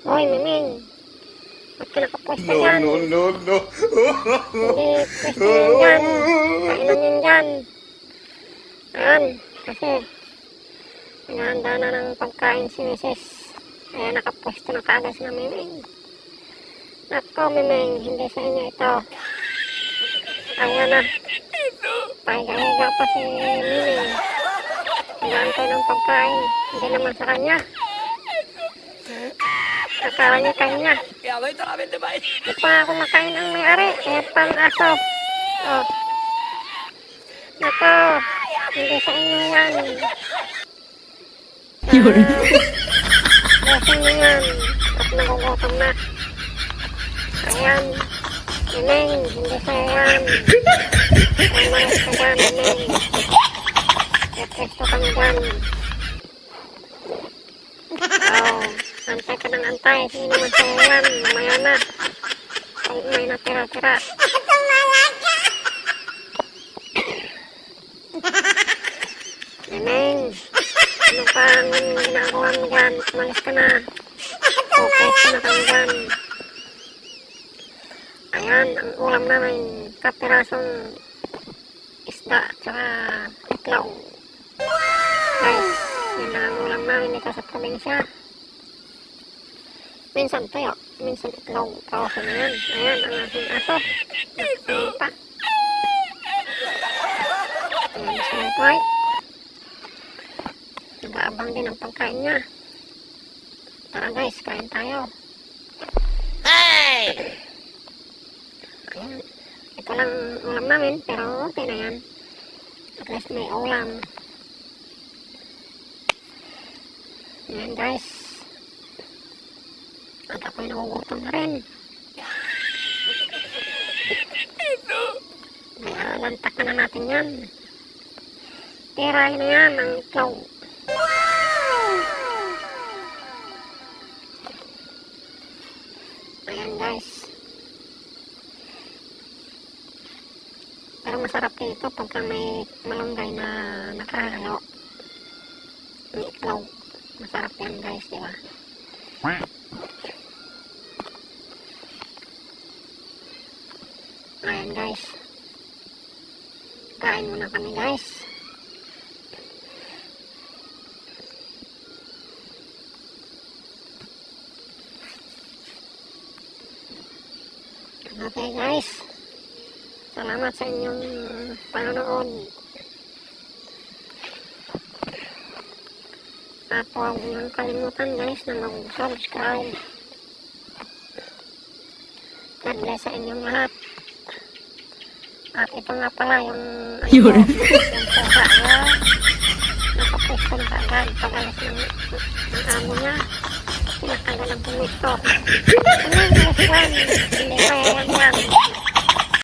Hoy, Miming. Ba't ka nakapwesto dyan? No. Hindi pwesto yan dyan. Kainan yan dyan. Ayan, kasi hinahanda na ng pagkain si Mrs. Kaya nakapwesto na kaagad si Miming. Nako, Miming, hindi sa inyo ito. Ayan na. Pahiga-higa pa si Miming. Hinaantay ng pagkain. Hindi naman sa kanya. Akala niya kanya. Di pa ako makain ang may-ari. Kaya pang aso. Oh. Nako. Hindi sa inyo yan. Lasing nyo yan. At nagugutom na. Ayan. Miming. Hindi sa'yo yan. Umalis ka dyan, Miming. Pwesto kami dyan. Oh, antay ka ng antay. Hindi naman sa'yo yan. Mamaya na. Kung may natira-tira. Miming, ano pa ang ginagawa mo dyan? Umalis ka na. Pwesto na kami dyan. Ayan, ang ulam namin. Kapirasong isda at saka itlog. Guys, yan ang ulam namin dito sa probinsya. Minsan tayo, minsan itlog. Kawasan na yan. Ayan, ang aking aso. Nakapili pa. Ayan, Snow White. Nag-aabang din ang pagkain niya. Tara guys, kain tayo. Hey! Ayan. Ito lang ulam namin, pero okay na yan. At least may ulam. Ayan guys. At ako'y nagugutom na rin. Lantak na natin yan. Tirahin na yan ang itlog. Ayan guys. Pero masarap dito pagka may malunggay na nakahalo. Ang itlog. Masarap yan guys, di ba? Ayan guys. Kain muna kami guys. Okay guys. Salamat sa inyong panonood. At huwag niyong kalimutan guys na mag-subscribe. God bless sa inyong lahat. At ito nga pala yung yung pusa niya. Nakapwesto na kagad pag-alis ng amo niya. Pinakaga ng pumisto. Ano yung guys yan? Hindi kaya yan yan.